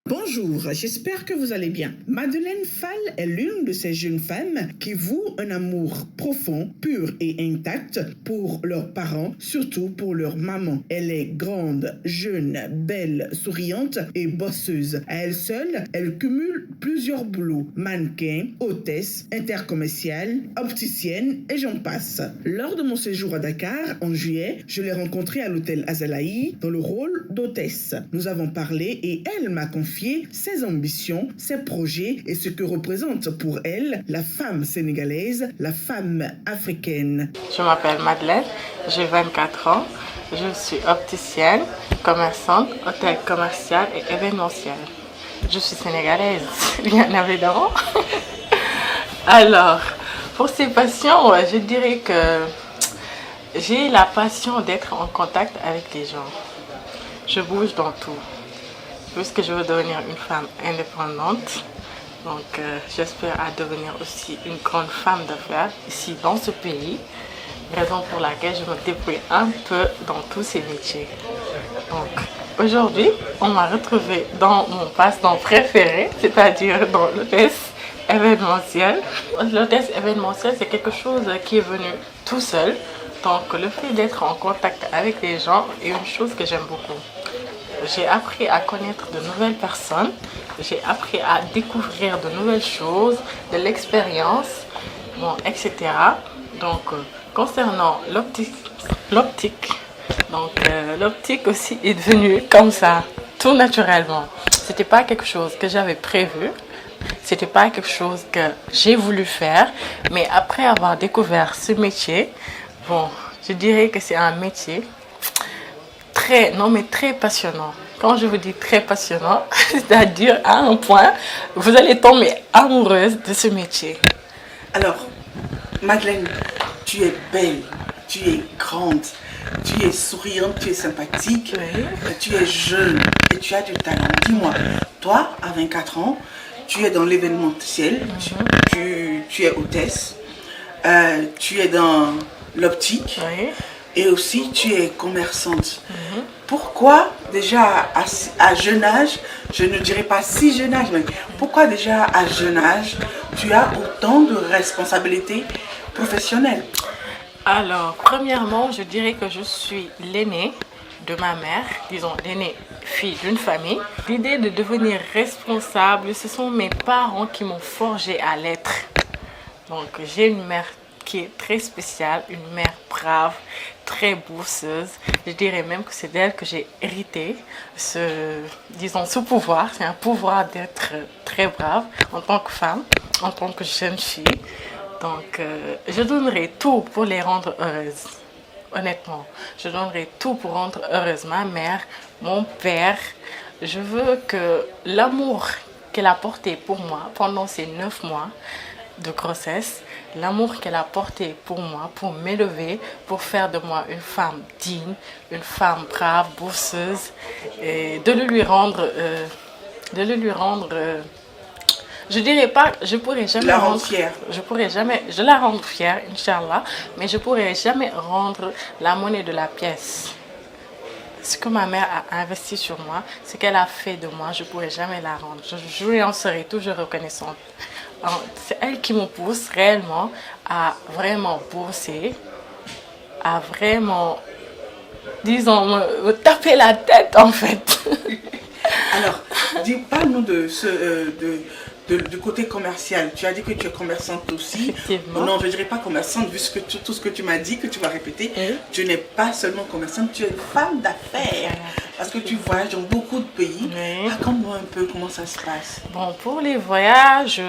Bonjour, j'espère que vous allez bien. Madeleine Fall est l'une de ces jeunes femmes qui vouent un amour profond, pur et intact pour leurs parents, surtout pour leur maman. Elle est grande, jeune, belle, souriante et bosseuse. À elle seule, elle cumule plusieurs boulots. Mannequin, hôtesse, intercommerciale, opticienne et j'en passe. Lors de mon séjour à Dakar, en juillet, je l'ai rencontrée à l'hôtel Azalaï dans le rôle d'hôtesse. Nous avons parlé et elle m'a confié ses ambitions, ses projets et ce que représente pour elle la femme sénégalaise, la femme africaine. Je m'appelle Madeleine, j'ai 24 ans, je suis opticienne, commerçante, hôtel commercial et événementiel. Je suis sénégalaise, bien évidemment. Alors, pour ces passions, je dirais que j'ai la passion d'être en contact avec les gens. Je bouge dans tout. Puisque je veux devenir une femme indépendante, donc j'espère à devenir aussi une grande femme d'affaires ici dans ce pays, raison pour laquelle je me débrouille un peu dans tous ces métiers. Donc aujourd'hui, on m'a retrouvée dans mon passe-temps préféré, c'est-à-dire dans l'hôtesse événementielle. L'hôtesse événementielle, c'est quelque chose qui est venu tout seul, donc le fait d'être en contact avec les gens est une chose que j'aime beaucoup. J'ai appris à connaître de nouvelles personnes, j'ai appris à découvrir de nouvelles choses, de l'expérience, etc. Donc, concernant l'optique aussi est devenue comme ça, tout naturellement. C'était pas quelque chose que j'avais prévu, c'était pas quelque chose que j'ai voulu faire, mais après avoir découvert ce métier, je dirais que c'est un métier très passionnant. Quand je vous dis très passionnant, c'est-à-dire à un point, vous allez tomber amoureuse de ce métier. Alors, Madeleine, tu es belle, tu es grande, tu es souriante, tu es sympathique, oui. Tu es jeune et tu as du talent. Dis-moi, toi, à 24 ans, tu es dans l'événementiel, tu es hôtesse, tu es dans l'optique. Oui. Et aussi, tu es commerçante. Pourquoi déjà à jeune âge, je ne dirais pas si jeune âge, mais pourquoi déjà à jeune âge, tu as autant de responsabilités professionnelles? Alors, premièrement, je dirais que je suis l'aînée de ma mère, disons l'aînée fille d'une famille. L'idée de devenir responsable, ce sont mes parents qui m'ont forgé à l'être. Donc, j'ai une mère qui est très spéciale, une mère brave, très bourseuse. Je dirais même que c'est d'elle que j'ai hérité ce pouvoir. C'est un pouvoir d'être très brave en tant que femme, en tant que jeune fille. Donc, je donnerai tout pour les rendre heureuses. Honnêtement, je donnerai tout pour rendre heureuse ma mère, mon père. Je veux que l'amour qu'elle a porté pour moi pendant ces 9 mois de grossesse, l'amour qu'elle a porté pour moi, pour m'élever, pour faire de moi une femme digne, une femme brave, bourseuse, et de le lui rendre, je dirais pas, je pourrais jamais la rendre fière. Je la rendre fière, Inch'Allah, mais je pourrais jamais rendre la monnaie de la pièce. Ce que ma mère a investi sur moi, ce qu'elle a fait de moi, je pourrais jamais la rendre. Je lui en serai toujours reconnaissante. C'est elle qui me pousse réellement à vraiment bosser, à vraiment, disons, me taper la tête en fait. Alors, parle-nous du côté commercial. Tu as dit que tu es commerçante aussi. Effectivement. Non, je ne dirais pas commerçante, vu tout ce que tu m'as dit, que tu vas répéter. Oui. Tu n'es pas seulement commerçante, tu es une femme d'affaires. Parce que tu voyages dans beaucoup de pays. Oui. Raconte-moi un peu comment ça se passe. Pour les voyages,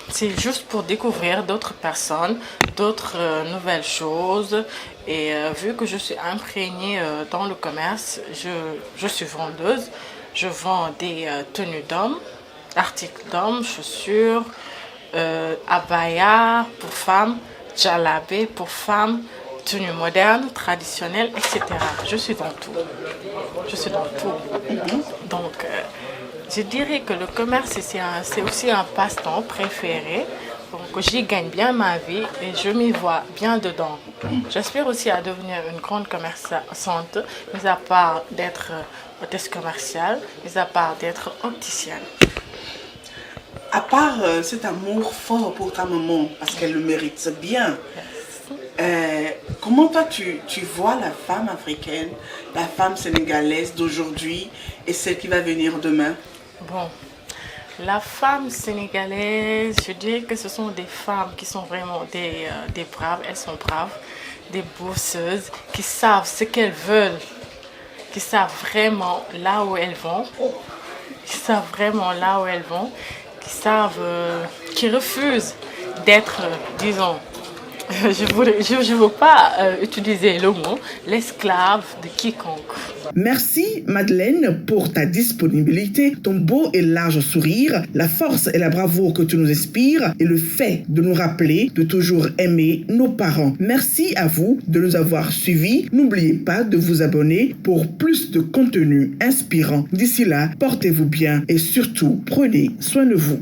c'est juste pour découvrir d'autres personnes, d'autres nouvelles choses. Et vu que je suis imprégnée dans le commerce, je suis vendeuse. Je vends des tenues d'hommes, articles d'hommes, chaussures, abaya pour femmes, djellabé pour femmes, tenues modernes, traditionnelles, etc. Je suis dans tout. Donc, je dirais que le commerce, c'est aussi un passe-temps préféré. Donc, j'y gagne bien ma vie et je m'y vois bien dedans. J'aspire aussi à devenir une grande commerçante, mis à part d'être hôtesse commerciale, mis à part d'être opticienne. À part cet amour fort pour ta maman, parce qu'elle le mérite bien, comment toi tu vois la femme africaine, la femme sénégalaise d'aujourd'hui et celle qui va venir demain? Bon, la femme sénégalaise, je dirais que ce sont des femmes qui sont vraiment des braves, elles sont braves, des bosseuses, qui savent ce qu'elles veulent, qui savent vraiment là où elles vont, qui savent vraiment là où elles vont, qui savent, qui refusent d'être, disons, je veux pas utiliser le mot, l'esclave de quiconque. Merci Madeleine pour ta disponibilité, ton beau et large sourire, la force et la bravoure que tu nous inspires et le fait de nous rappeler de toujours aimer nos parents. Merci à vous de nous avoir suivis. N'oubliez pas de vous abonner pour plus de contenu inspirant. D'ici là, portez-vous bien et surtout, prenez soin de vous.